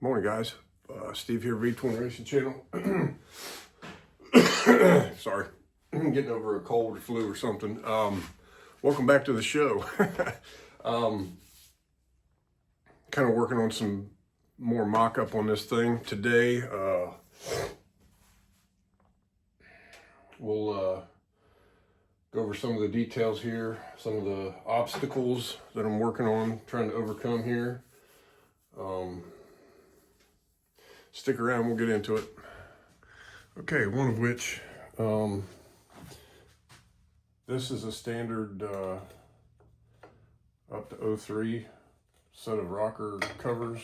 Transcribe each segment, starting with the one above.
Morning, guys. Steve here, V20 Racing Channel. Sorry, I'm getting over a cold or flu or something. Welcome back to the show. Kind of working on some more mock-up on this thing today. We'll go over some of the details here, some of the obstacles that I'm working on, trying to overcome here. Stick around, we'll get into it. Okay, one of which, this is a standard up to 03 set of rocker covers.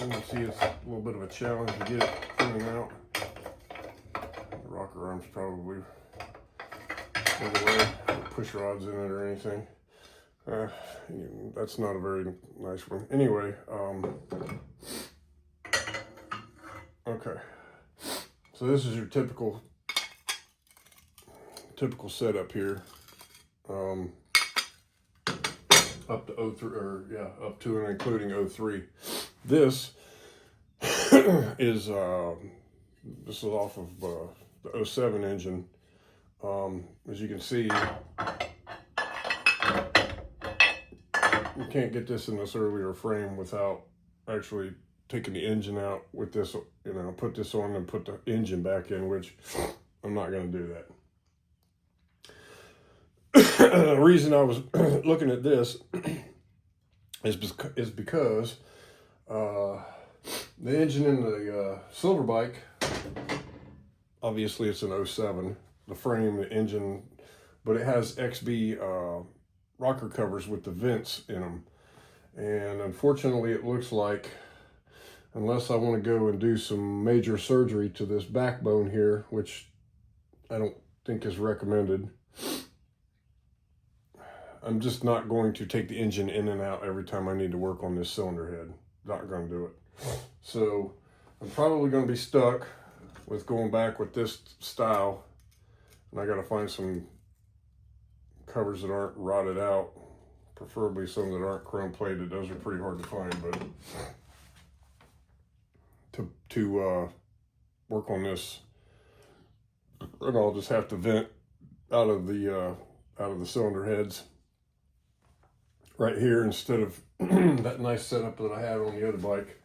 You can see it's a little bit of a challenge to get it coming out. The rocker arm's probably in the way, push rods in it or anything. That's not a very nice one. Anyway, okay. So this is your typical setup here. Up to 03, or yeah, up to and including 03. This is off of the 07 engine. As you can see, you can't get this in this earlier frame without actually taking the engine out with this, put this on and put the engine back in, which I'm not going to do that. The reason I was looking at this is because the engine in the silver bike, obviously it's an 07, the frame, the engine, but it has XB rocker covers with the vents in them, and unfortunately it looks like, unless I want to go and do some major surgery to this backbone here, which I don't think is recommended, I'm just not going to take the engine in and out every time I need to work on this cylinder head. Not going to do it. So I'm probably going to be stuck with going back with this style, and I got to find some covers that aren't rotted out, preferably some that aren't chrome plated. Those are pretty hard to find, but to work on this, and I'll just have to vent out of the cylinder heads right here instead of that nice setup that I had on the other bike.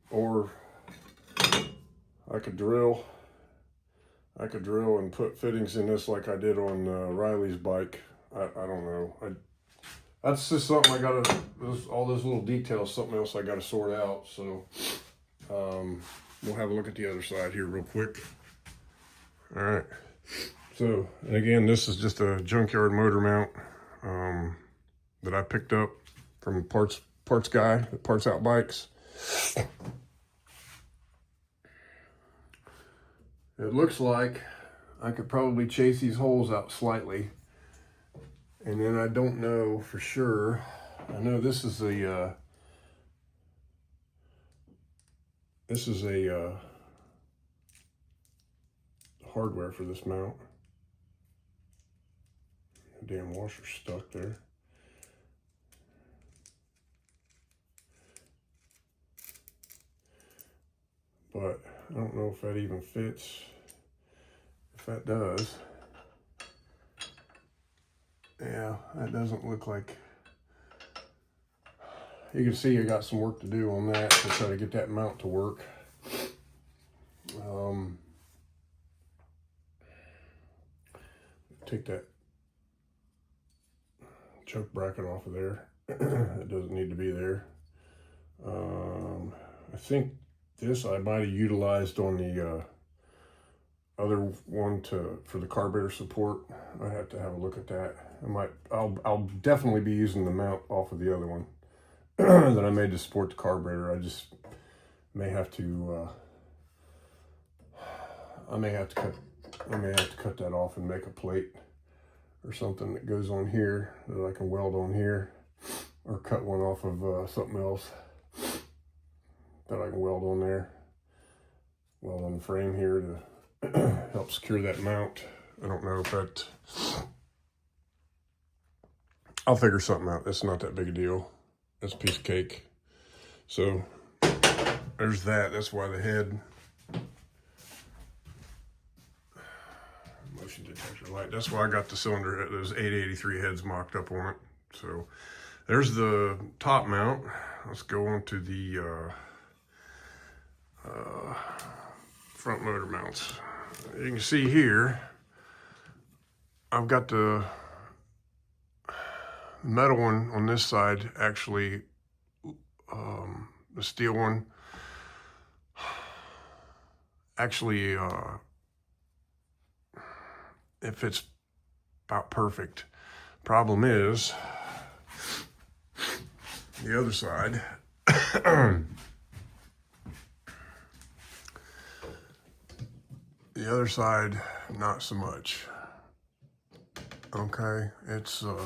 Or I could drill and put fittings in this like I did on Riley's bike. I don't know. That's just something I gotta, all those little details, something else I gotta sort out. So we'll have a look at the other side here real quick. All right. So, and again, this is just a junkyard motor mount that I picked up from parts guy at Parts Out Bikes. It looks like I could probably chase these holes out slightly, and then I don't know for sure. I know this is a hardware for this mount. The damn washer's stuck there. But I don't know if that even fits. If that does, yeah, that doesn't look like. You can see I got some work to do on that to try to get that mount to work. Take that choke bracket off of there. It doesn't need to be there. I think this I might have utilized on the other one for the carburetor support. I have to have a look at that. I'll definitely be using the mount off of the other one that I made to support the carburetor. I just may have to I may have to cut that off and make a plate or something that goes on here that I can weld on here, or cut one off of something else that I can weld on there, weld on the frame here to help secure that mount. I don't know if that I'll figure something out. It's not that big a deal. That's a piece of cake. So there's that. That's why the head motion detector light. That's why I got the cylinder, those 883 heads mocked up on it. So there's the top mount. Let's go on to the front motor mounts. You can see here, I've got the metal one on this side, actually, the steel one, actually, it fits about perfect. Problem is, the other side, the other side, not so much. Okay, it's, no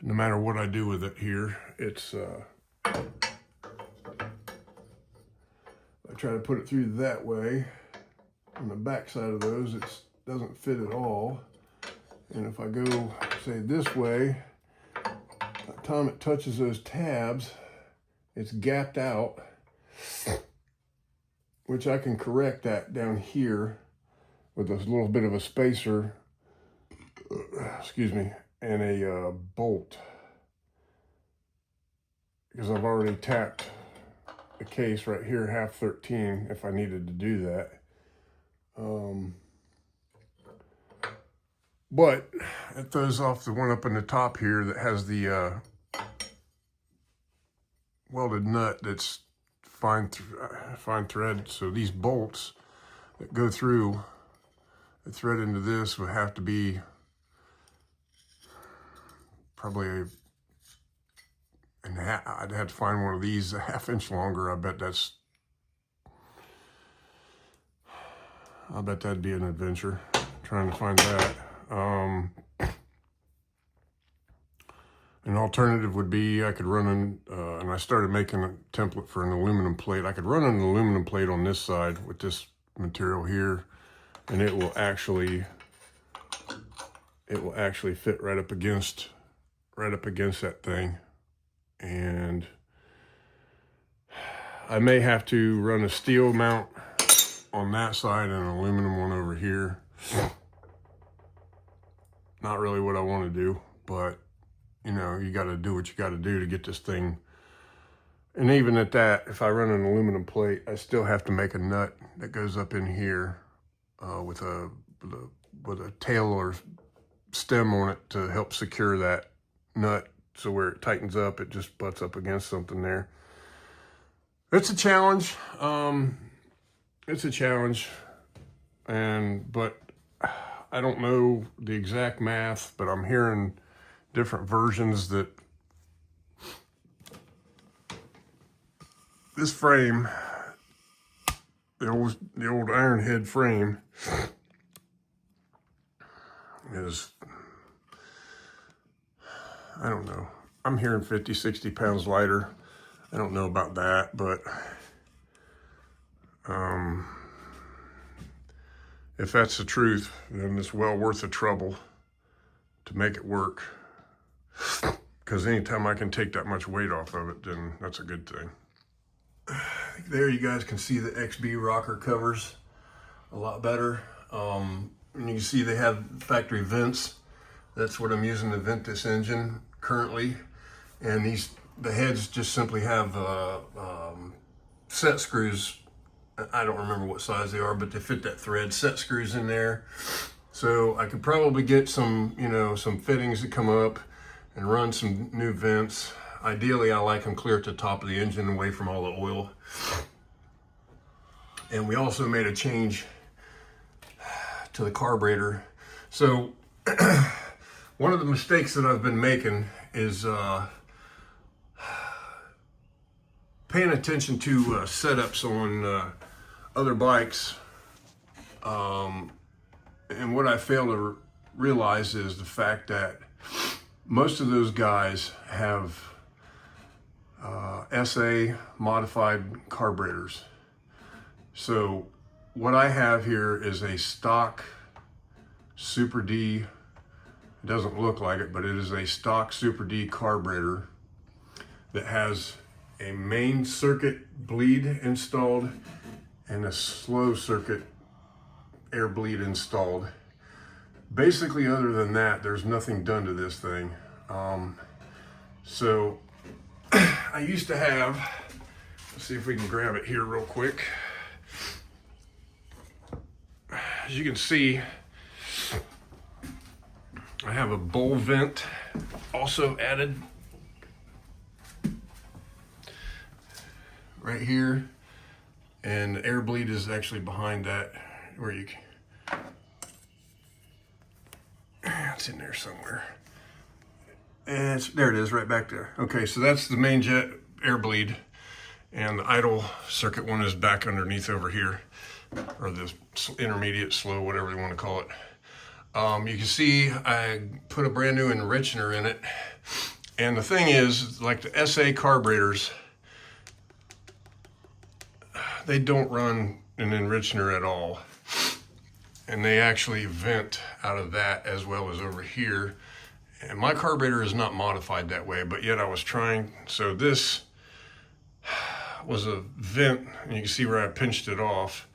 matter what I do with it here, it's, I try to put it through that way. On the back side of those, it doesn't fit at all. And if I go, say, this way, by the time it touches those tabs, it's gapped out, which I can correct that down here with a little bit of a spacer, excuse me, and a bolt, because I've already tapped the case right here, half 13, if I needed to do that. But it throws off the one up in the top here that has the welded nut that's fine thread. So these bolts that go through the thread into this would have to be probably I'd have to find one of these a ½ inch longer. I bet that'd be an adventure, trying to find that. An alternative would be I could run and I started making a template for an aluminum plate. I could run an aluminum plate on this side with this material here, and it will actually fit right up against that thing. And I may have to run a steel mount on that side and an aluminum one over here. Not really what I want to do, but you know, you got to do what you got to do to get this thing. And even at that, if I run an aluminum plate, I still have to make a nut that goes up in here with a tail or stem on it to help secure that nut. So where it tightens up, it just butts up against something there. It's a challenge. It's a challenge, but I don't know the exact math, but I'm hearing different versions that this frame, the old iron head frame, is, I don't know, I'm hearing 50, 60 pounds lighter. I don't know about that, but if that's the truth, then it's well worth the trouble to make it work. Because anytime I can take that much weight off of it, then that's a good thing. There you guys can see the XB rocker covers a lot better. And you can see they have factory vents. That's what I'm using to vent this engine currently. And the heads just simply have set screws. I don't remember what size they are, but they fit that thread, set screws in there. So I could probably get some fittings that come up and run some new vents. Ideally, I like them clear at the top of the engine, away from all the oil. And we also made a change to the carburetor. So one of the mistakes that I've been making is paying attention to setups on other bikes. And what I fail to realize is the fact that most of those guys have SA modified carburetors. So what I have here is a stock Super D It doesn't look like it, but it is a stock Super D carburetor that has a main circuit bleed installed and a slow circuit air bleed installed. Basically, other than that, there's nothing done to this thing. So I used to have, let's see if we can grab it here real quick. As you can see, I have a bowl vent also added right here, and the air bleed is actually behind that, where you can, it's in there somewhere. And there it is, right back there. Okay, so that's the main jet air bleed, and the idle circuit one is back underneath over here, or the intermediate, slow, whatever you want to call it. You can see I put a brand new enrichener in it, and the thing is, like the SA carburetors, they don't run an enrichener at all, and they actually vent out of that as well as over here. And my carburetor is not modified that way, but yet I was trying. So this was a vent, and you can see where I pinched it off.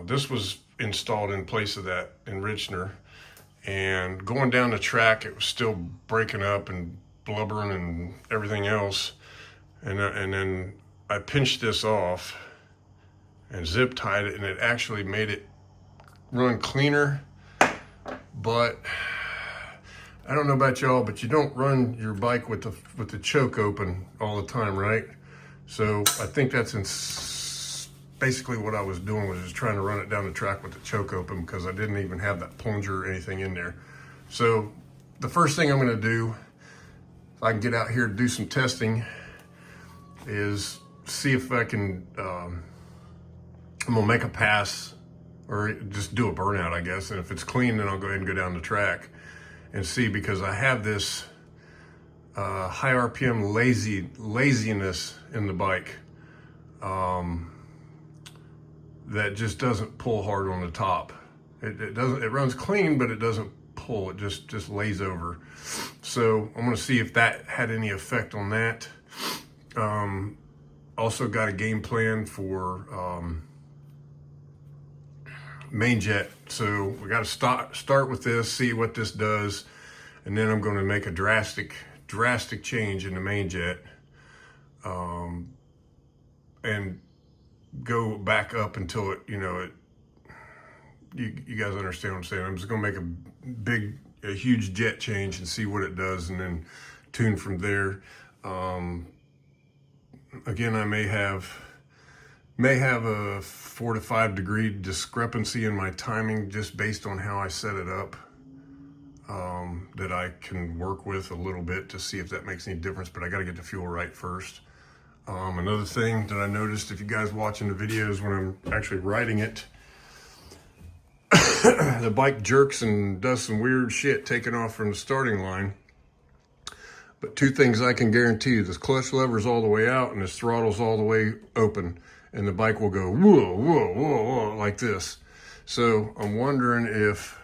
This was installed in place of that enrichener, and going down the track, it was still breaking up and blubbering and everything else. And then I pinched this off and zip tied it, and it actually made it run cleaner. But I don't know about y'all, but you don't run your bike with the choke open all the time, right? So I think that's basically what I was doing, was just trying to run it down the track with the choke open, because I didn't even have that plunger or anything in there. So the first thing I'm gonna do, if I can get out here to do some testing, is see if I can, I'm gonna make a pass, or just do a burnout, I guess. And if it's clean, then I'll go ahead and go down the track and see, because I have this high RPM laziness in the bike that just doesn't pull hard on the top. It runs clean, but it doesn't pull. It just lays over. So I'm gonna see if that had any effect on that. Also got a game plan for main jet. So we got to start with this, see what this does, and then I'm going to make a drastic change in the main jet, and go back up until it, you guys understand what I'm saying. I'm just going to make a huge jet change and see what it does, and then tune from there. Again, I may have a 4 to 5 degree discrepancy in my timing, just based on how I set it up, that I can work with a little bit to see if that makes any difference, but I got to get the fuel right first. Another thing that I noticed, if you guys watching the videos when I'm actually riding it, the bike jerks and does some weird shit taking off from the starting line. But two things I can guarantee you: this clutch lever's all the way out and this throttle's all the way open, and the bike will go whoa, whoa, whoa, whoa, like this. So I'm wondering if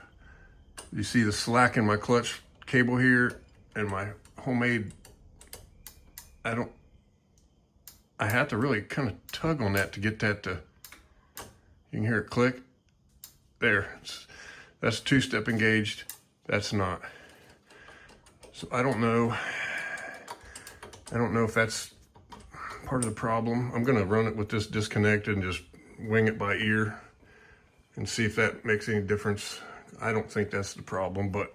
you see the slack in my clutch cable here and my homemade, I have to really kind of tug on that to get that to, you can hear it click. There, that's two-step engaged, that's not. So I don't know if that's part of the problem. I'm gonna run it with this disconnected and just wing it by ear and see if that makes any difference. I don't think that's the problem, but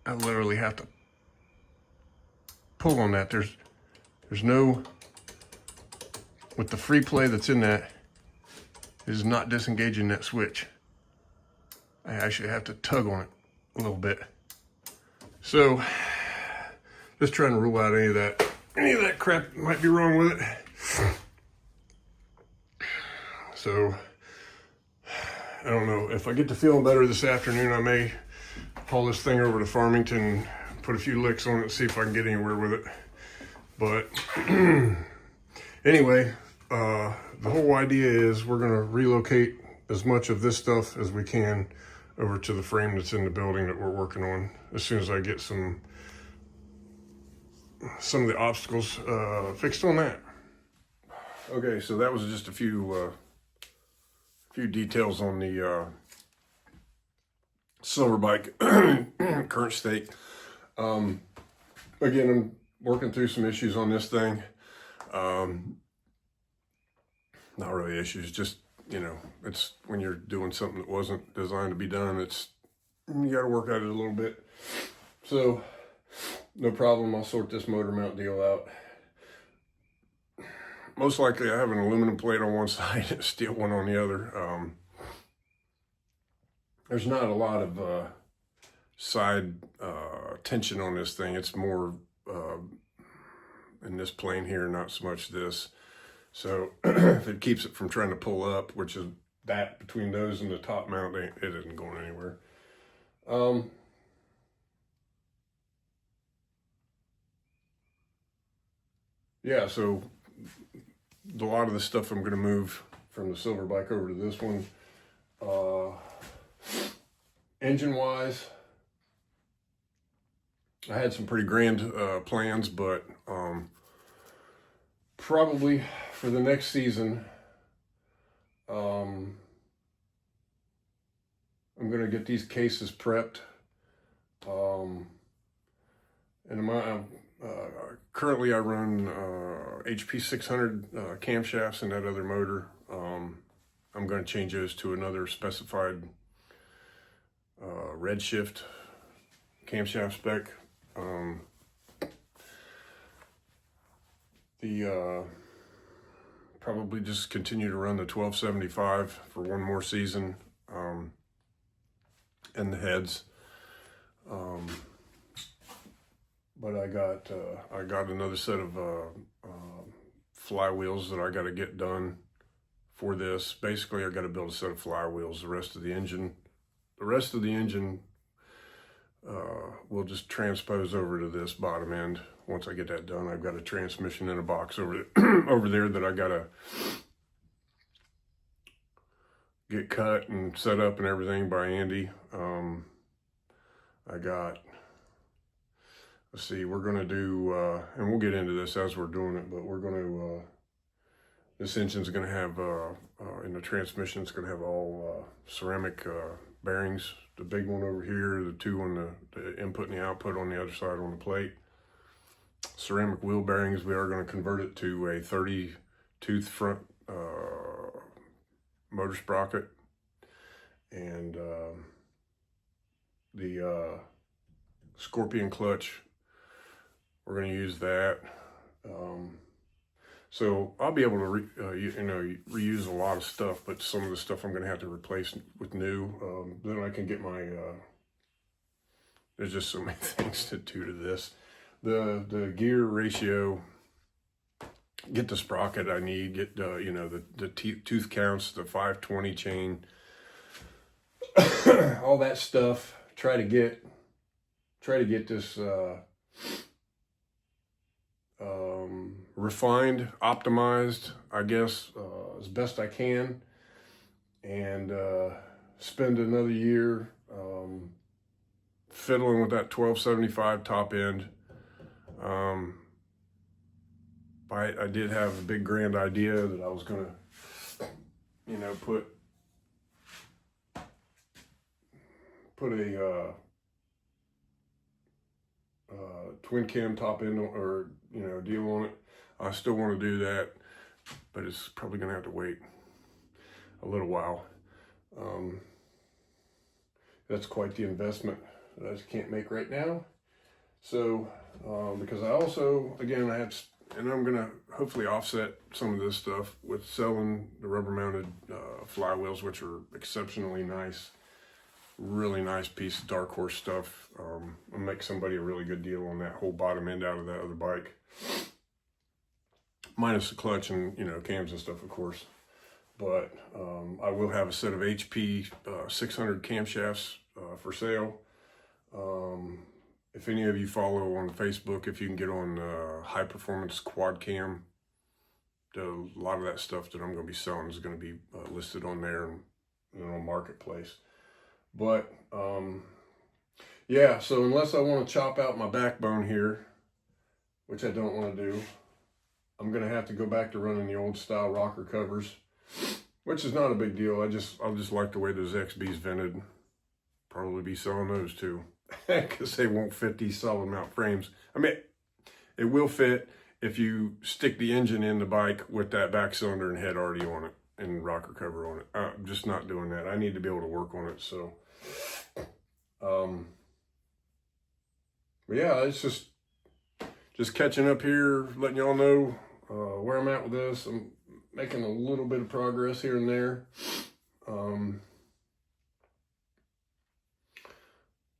I literally have to pull on that. There's no, with the free play that's in that, it is not disengaging that switch. I actually have to tug on it a little bit. So just trying to rule out any of that crap might be wrong with it. So I don't know, if I get to feeling better this afternoon, I may haul this thing over to Farmington, put a few licks on it, and see if I can get anywhere with it. But anyway, the whole idea is we're gonna relocate as much of this stuff as we can over to the frame that's in the building that we're working on as soon as I get some of the obstacles fixed on that. Okay, so that was just a few details on the silver bike current state. Again, I'm working through some issues on this thing. Not really issues, just, you know, it's when you're doing something that wasn't designed to be done, you got to work at it a little bit. So, no problem, I'll sort this motor mount deal out. Most likely I have an aluminum plate on one side and a steel one on the other. There's not a lot of side tension on this thing. It's more in this plane here, not so much this. So if it keeps it from trying to pull up, which is that between those and the top mount, it isn't going anywhere. Yeah, so a lot of the stuff I'm going to move from the silver bike over to this one. Engine-wise, I had some pretty grand plans, but probably for the next season, I'm going to get these cases prepped. And currently I run HP 600 camshafts in that other motor. I'm going to change those to another specified redshift camshaft spec. Probably just continue to run the 1275 for one more season, and the heads. But I got another set of flywheels that I got to get done for this. Basically, I got to build a set of flywheels. The rest of the engine will just transpose over to this bottom end. Once I get that done, I've got a transmission in a box over over there that I gotta get cut and set up and everything by Andy. Let's see, we're gonna do, and we'll get into this as we're doing it, but we're gonna, this engine's gonna have, in the transmission, it's gonna have all ceramic bearings. The big one over here, the two on the input and the output on the other side on the plate. Ceramic wheel bearings, we are going to convert it to a 30 tooth front motor sprocket. And the Scorpion clutch, we're going to use that. So I'll be able to reuse a lot of stuff, but some of the stuff I'm going to have to replace with new. Then I can get my, there's just so many things to do to this. The gear ratio, get the sprocket I need, get the tooth counts, the 520 chain, all that stuff. Try to get this refined, optimized, I guess, as best I can, and spend another year fiddling with that 1275 top end. I did have a big grand idea that I was gonna, put a twin cam top end or deal on it. I still want to do that, but it's probably gonna have to wait a little while. That's quite the investment that I just can't make right now. So, because I also, again, and I'm gonna hopefully offset some of this stuff with selling the rubber mounted flywheels, which are exceptionally nice, really nice piece of dark horse stuff. I'll make somebody a really good deal on that whole bottom end out of that other bike, minus the clutch and cams and stuff, of course. But I will have a set of HP 600 camshafts for sale. If any of you follow on Facebook, if you can get on High Performance Quad Cam, a lot of that stuff that I'm going to be selling is going to be listed on there. And you know, marketplace. But yeah, so unless I want to chop out my backbone here, which I don't want to do, I'm gonna have to go back to running the old style rocker covers, which is not a big deal. I'll just like the way those XBs vented. Probably be selling those too, because they won't fit these solid mount frames. I mean, it will fit if you stick the engine in the bike with that back cylinder and head already on it and rocker cover on it. I'm just not doing that. I need to be able to work on it. So, but yeah, it's just catching up here, letting y'all know where I'm at with this. I'm making a little bit of progress here and there.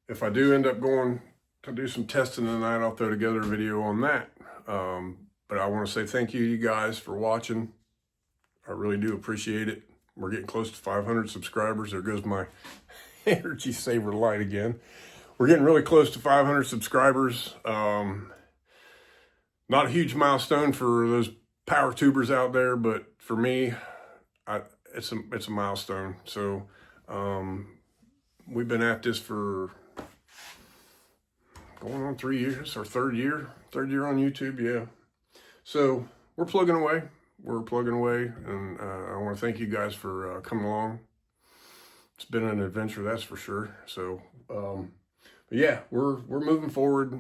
If I do end up going to do some testing tonight, I'll throw together a video on that. But I want to say thank you guys for watching. I really do appreciate it. We're getting close to 500 subscribers. There goes my energy saver light again. We're getting really close to 500 subscribers. Not a huge milestone for those power tubers out there, but for me, it's a milestone. So we've been at this for going on 3 years, or third year on YouTube. Yeah. So we're plugging away. And I want to thank you guys for coming along. It's been an adventure, that's for sure. So, but yeah, we're moving forward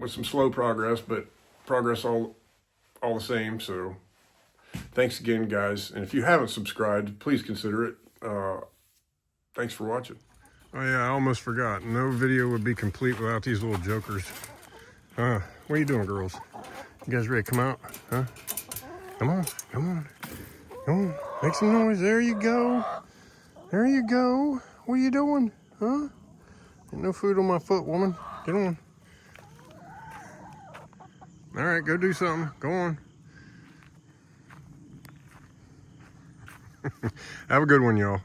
with some slow progress, but progress all the same. So, thanks again, guys. And if you haven't subscribed, please consider it. Thanks for watching. Oh yeah, I almost forgot. No video would be complete without these little jokers. What are you doing, girls? You guys ready to come out? Huh? Come on, come on, come on. Make some noise. There you go. There you go. What are you doing? Huh? Ain't no food on my foot, woman. Get on. All right, go do something. Go on. Have a good one, y'all.